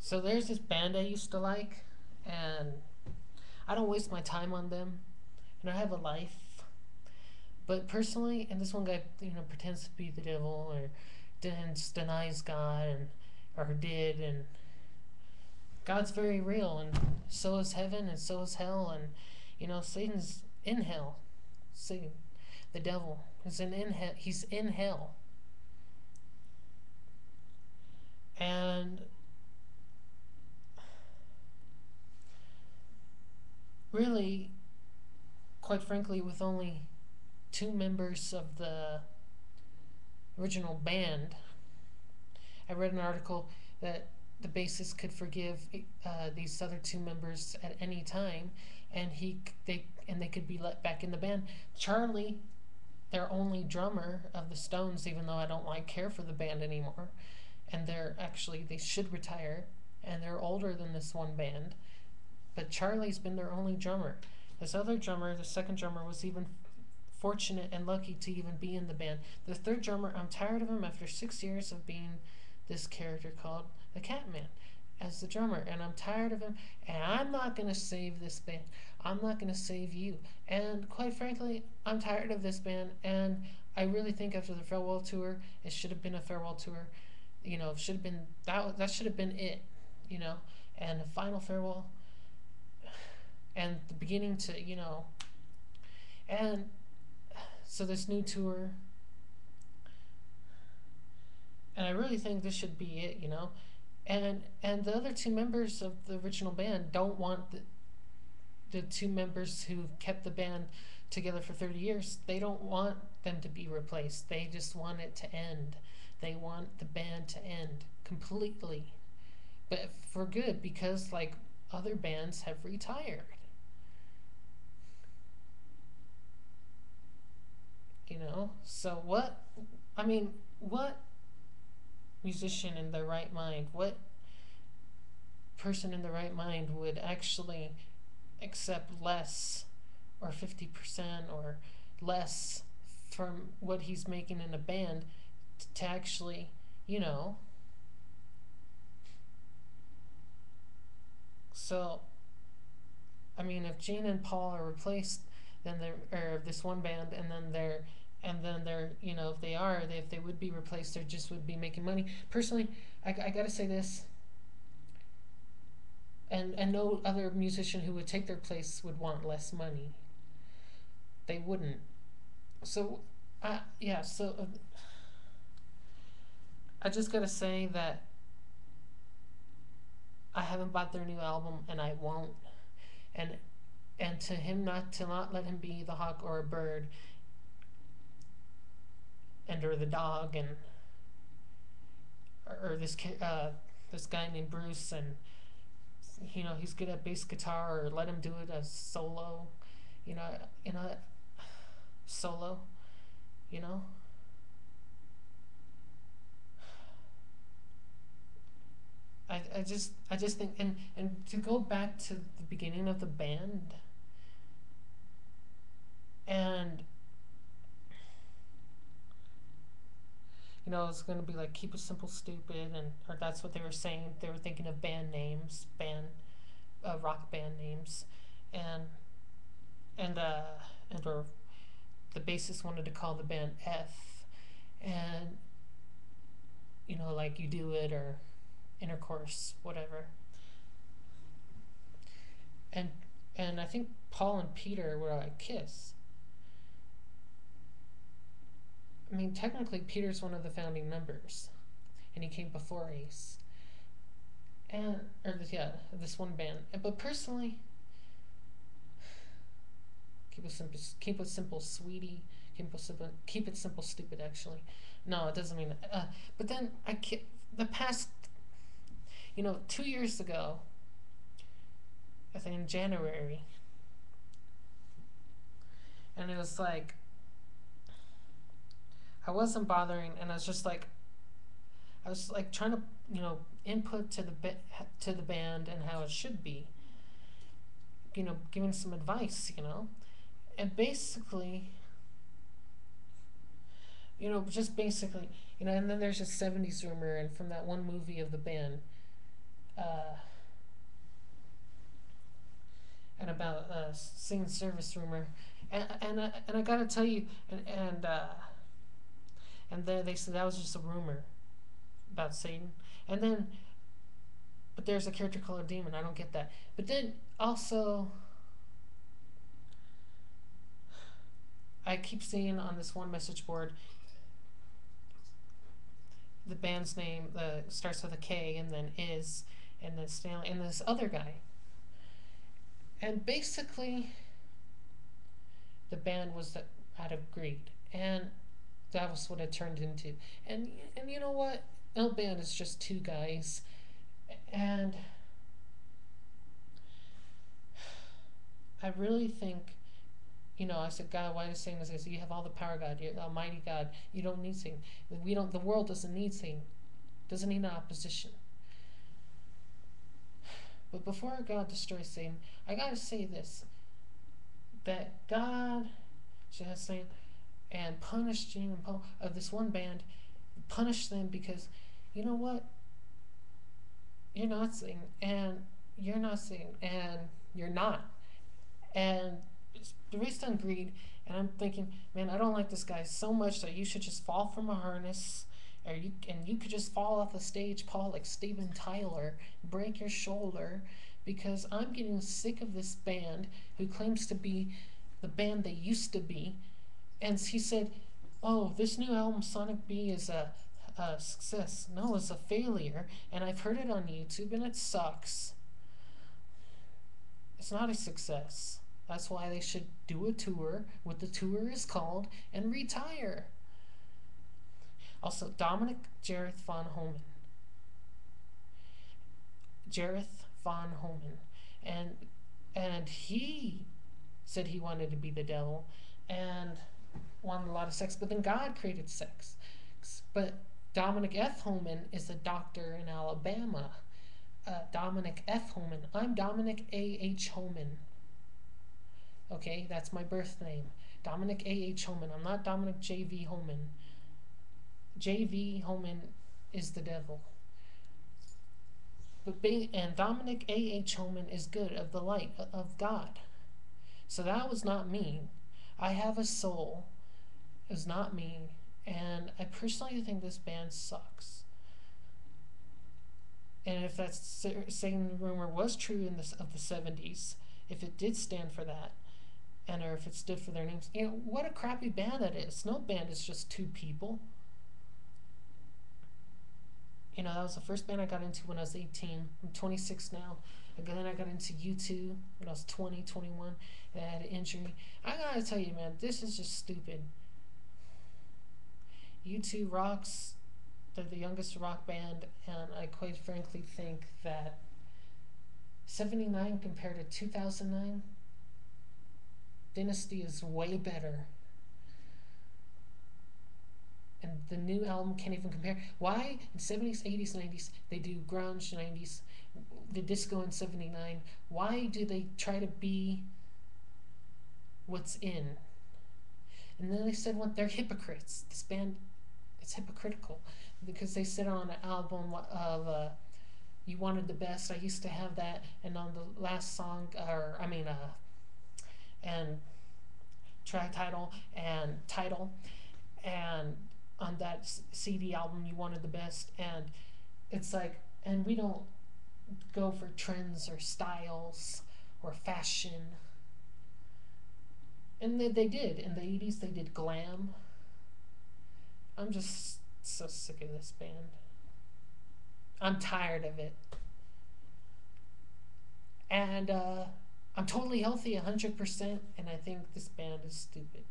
So there's this band I used to like, and I don't waste my time on them, and I have a life. But personally, and this one guy, pretends to be the devil or denies God and or did, and God's very real, and so is heaven, and so is hell, and Satan's in hell. Satan, the devil, is in hell. He's in hell, and really, quite frankly, with only two members of the original band, I read an article that the bassist could forgive these other two members at any time, and they could be let back in the band. Charlie, their only drummer of the Stones, even though I don't care for the band anymore, and they should retire, and they're older than this one band. But Charlie's been their only drummer. This other drummer, the second drummer, was even fortunate and lucky to even be in the band. The third drummer, I'm tired of him after 6 years of being this character called the Catman as the drummer, and I'm tired of him, and I'm not going to save this band. I'm not going to save you. And quite frankly, I'm tired of this band, and I really think after the farewell tour, it should have been a farewell tour. It should have been that should have been it, and a final farewell and the beginning to. And so this new tour, and I really think this should be it. And the other two members of the original band don't want the two members who kept the band together for 30 years, they don't want them to be replaced. They just want it to end. They want the band to end completely, but for good, because other bands have retired. So what? I mean, what musician in their right mind, what person in the right mind would actually accept less or 50% or less from what he's making in a band to actually, so I mean, if Gene and Paul are replaced, then or this one band, and then they're if they would be replaced, they just would be making money. Personally, I gotta say this, and no other musician who would take their place would want less money. They wouldn't. So, yeah. So I just gotta say that I haven't bought their new album, and I won't. And to him not let him be the hawk or a bird, and or the dog, and or this guy named Bruce, and he's good at bass guitar, or let him do it as solo, you know you know solo, you know I just think, and to go back to the beginning of the band, and it's going to be like keep it simple stupid, and or that's what they were saying. They were thinking of band names, rock band names, and and uh and or the bassist wanted to call the band F, and like you do it, or intercourse, whatever. and and I think Paul and Peter were like Kiss. I mean, technically Peter's one of the founding members, and he came before Ace, and or this one band. But personally, keep it simple, sweetie. Keep it simple, stupid. Actually, no, it doesn't mean. But then the past, 2 years ago, I think in January, and it was like I wasn't bothering, and I was like trying to input to the band and how it should be, giving some advice, and basically, just basically, and then there's a '70s rumor, and from that one movie of the band, uh, and about singing service rumor, and I gotta tell you, and then they said that was just a rumor about Satan, and then but there's a character called a demon. I don't get that. But then also, I keep seeing on this one message board the band's name starts with a K and then is and then Stanley and this other guy. And basically, the band was out of greed, and that was what it turned into. And you know what? L Band is just two guys, and I really think, I said, God, why is Satan? I said, you have all the power, God. You're the Almighty God. You don't need Satan. We don't. The world doesn't need Satan. Doesn't need an opposition. But before God destroys Satan, I gotta say this: that God should have Satan and punish Gene and Paul of this one band, punish them because, you know what? You're not Satan, and you're not Satan, and you're not, and it's based on greed. And I'm thinking, man, I don't like this guy so much that you should just fall from a harness, or you could just fall off the stage, Paul, like Steven Tyler, break your shoulder, because I'm getting sick of this band who claims to be the band they used to be. And he said, oh, this new album Sonic B is a success. No, it's a failure, and I've heard it on YouTube and it sucks. It's not a success. That's why they should do a tour, what the tour is called, and retire. Also, Dominic Jareth von Homan. Jareth von Homan. And he said he wanted to be the devil and wanted a lot of sex, but then God created sex. But Dominic F. Homan is a doctor in Alabama. Dominic F. Homan. I'm Dominic A.H. Homan. Okay, that's my birth name. Dominic A.H. Homan. I'm not Dominic J.V. Homan. J.V. Homan is the devil. And Dominic A.H. Homan is good, of the light of God. So that was not me. I have a soul. It was not me. And I personally think this band sucks. And if that Satan rumor was true of the 70s, if it did stand for that, or if it stood for their names, what a crappy band that is. No band is just two people. That was the first band I got into when I was 18. I'm 26 now. Then I got into U2 when I was 20, 21. And I had an injury. I gotta tell you, man, this is just stupid. U2 rocks. They're the youngest rock band, and I quite frankly think that 79 compared to 2009, Dynasty is way better. And the new album can't even compare. Why in 70s, 80s, 90s they do grunge, 90s, the disco in 79? Why do they try to be what's in? And then they said, what, they're hypocrites. This band, it's hypocritical because they said on an album of You Wanted the Best, I used to have that, and on the last song, and track title, and on that CD album, You Wanted the Best, and it's like, and we don't go for trends or styles or fashion. And they did. In the 80s, they did glam. I'm just so sick of this band. I'm tired of it. And I'm totally healthy 100%, and I think this band is stupid.